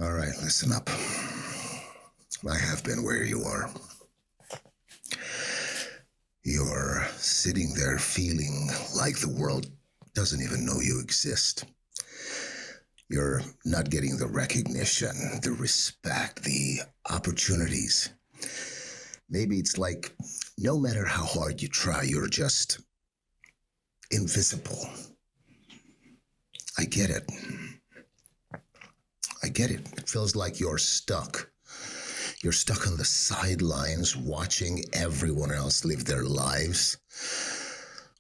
All right, listen up. I have been where you are. You're sitting there feeling like the world doesn't even know you exist. You're not getting the recognition, the respect, the opportunities. Maybe it's like no matter how hard you try, you're just invisible. I get it. I get it. It feels like you're stuck. You're stuck on the sidelines watching everyone else live their lives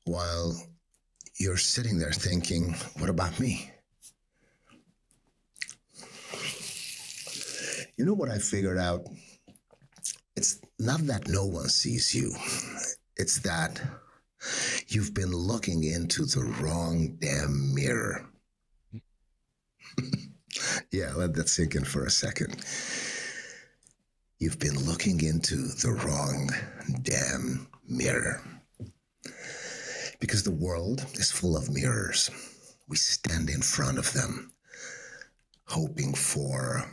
while you're sitting there thinking, what about me? You know what I figured out? It's not that no one sees you. It's that you've been looking into the wrong damn mirror. Yeah, let that sink in for a second. You've been looking into the wrong damn mirror. Because the world is full of mirrors. We stand in front of them, hoping for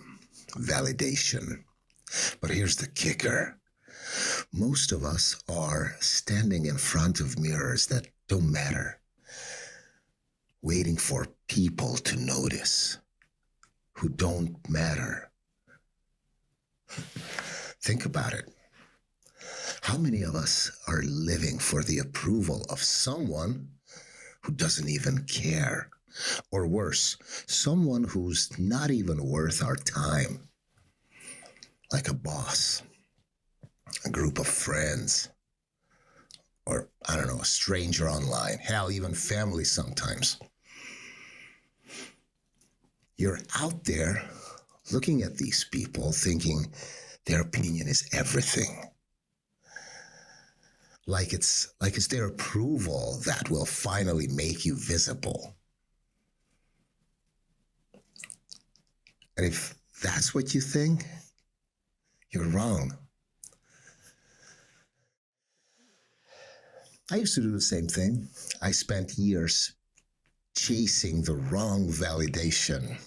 validation. But here's the kicker. Most of us are standing in front of mirrors that don't matter, waiting for people to notice who don't matter. Think about it. How many of us are living for the approval of someone who doesn't even care? Or worse, someone who's not even worth our time. Like a boss, a group of friends, or I don't know, a stranger online, hell, even family sometimes. You're out there looking at these people thinking their opinion is everything. Like it's their approval that will finally make you visible. And if that's what you think, you're wrong. I used to do the same thing. I spent years chasing the wrong validation.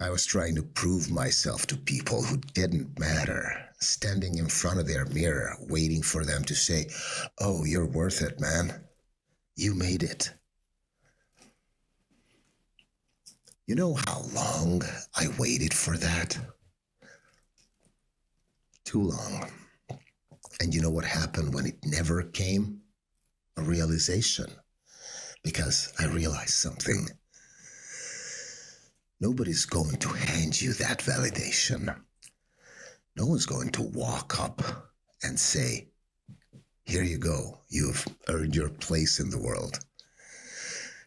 I was trying to prove myself to people who didn't matter, standing in front of their mirror, waiting for them to say, "Oh, you're worth it, man. You made it." You know how long I waited for that? Too long. And you know what happened when it never came? A realization. Because I realized something. Nobody's going to hand you that validation. No one's going to walk up and say, "Here you go. You've earned your place in the world."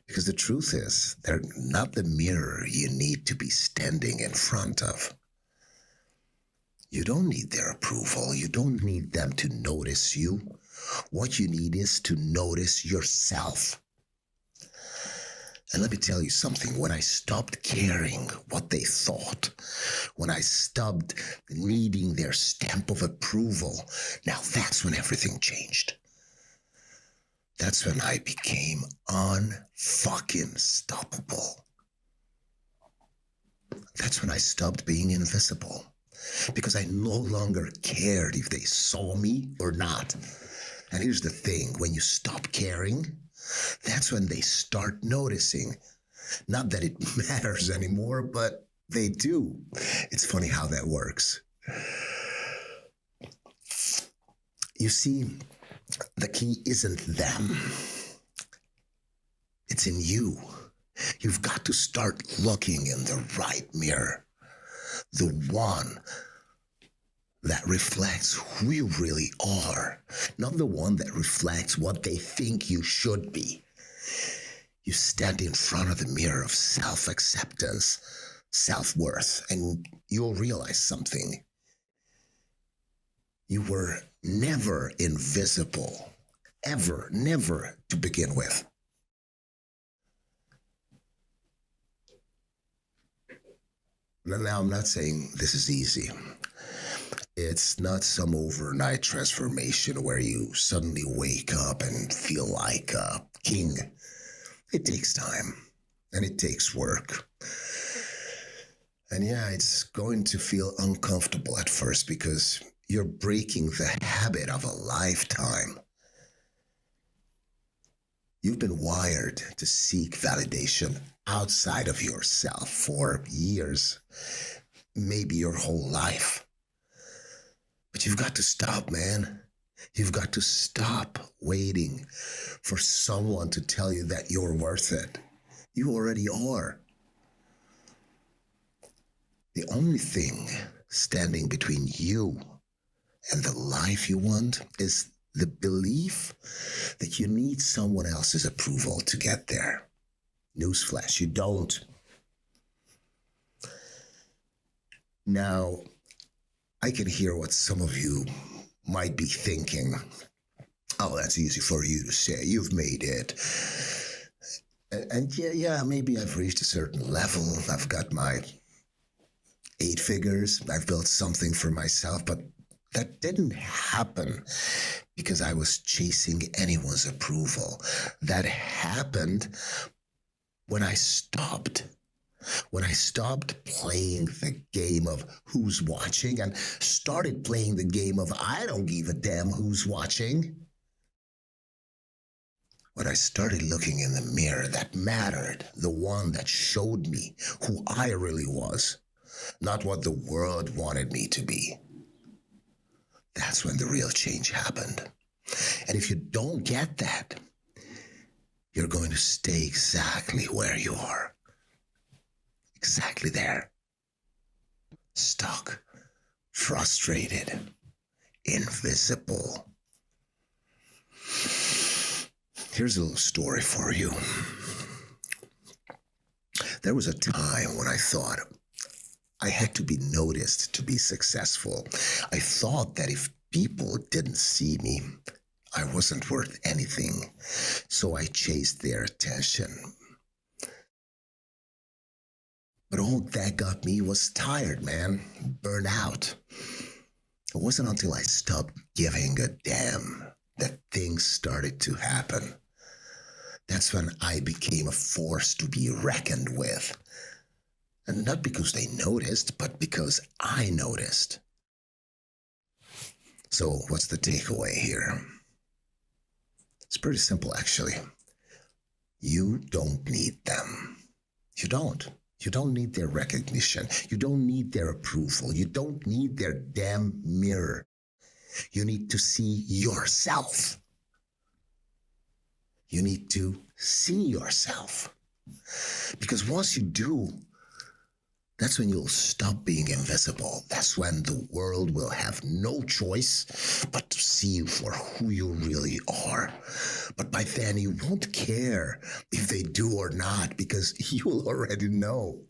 Because the truth is, they're not the mirror you need to be standing in front of. You don't need their approval. You don't need them to notice you. What you need is to notice yourself. And let me tell you something, when I stopped caring what they thought, when I stopped needing their stamp of approval, now that's when everything changed. That's when I became unfucking stoppable. That's when I stopped being invisible. Because I no longer cared if they saw me or not. And here's the thing, when you stop caring, that's when they start noticing. Not that it matters anymore, but they do. It's funny how that works. You see, the key isn't them. It's in you. You've got to start looking in the right mirror. The one that reflects who you really are, not the one that reflects what they think you should be. You stand in front of the mirror of self-acceptance, self-worth, and you'll realize something. You were never invisible, ever, never to begin with. Now, I'm not saying this is easy. It's not some overnight transformation where you suddenly wake up and feel like a king. It takes time and it takes work. And yeah, it's going to feel uncomfortable at first because you're breaking the habit of a lifetime. You've been wired to seek validation outside of yourself for years, maybe your whole life. But you've got to stop, man. You've got to stop waiting for someone to tell you that you're worth it. You already are. The only thing standing between you and the life you want is the belief that you need someone else's approval to get there. Newsflash, you don't. Now, I can hear what some of you might be thinking. Oh, that's easy for you to say. You've made it. And yeah, maybe I've reached a certain level. I've got my 8 figures. I've built something for myself, but that didn't happen because I was chasing anyone's approval. That happened when I stopped. When I stopped playing the game of who's watching and started playing the game of I don't give a damn who's watching. When I started looking in the mirror that mattered, the one that showed me who I really was, not what the world wanted me to be. That's when the real change happened. And if you don't get that, you're going to stay exactly where you are. Exactly there. Stuck, frustrated, invisible. Here's a little story for you. There was a time when I thought I had to be noticed to be successful. I thought that if people didn't see me, I wasn't worth anything. So I chased their attention. But all that got me was tired, man. Burned out. It wasn't until I stopped giving a damn that things started to happen. That's when I became a force to be reckoned with. And not because they noticed, but because I noticed. So what's the takeaway here? It's pretty simple, actually. You don't need them. You don't. You don't need their recognition. You don't need their approval. You don't need their damn mirror. You need to see yourself. You need to see yourself. Because once you do, that's when you'll stop being invisible. That's when the world will have no choice but to see you for who you really are. But by then you won't care if they do or not because you'll already know.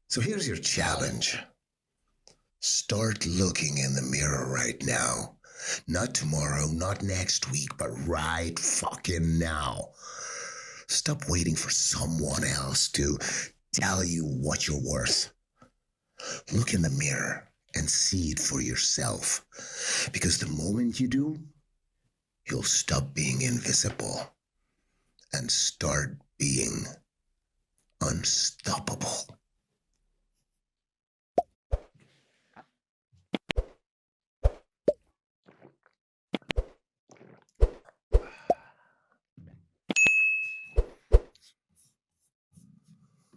So here's your challenge. Start looking in the mirror right now. Not tomorrow, not next week, but right fucking now. Stop waiting for someone else to tell you what you're worth. Look in the mirror and see it for yourself. Because the moment you do, you'll stop being invisible and start being unstoppable.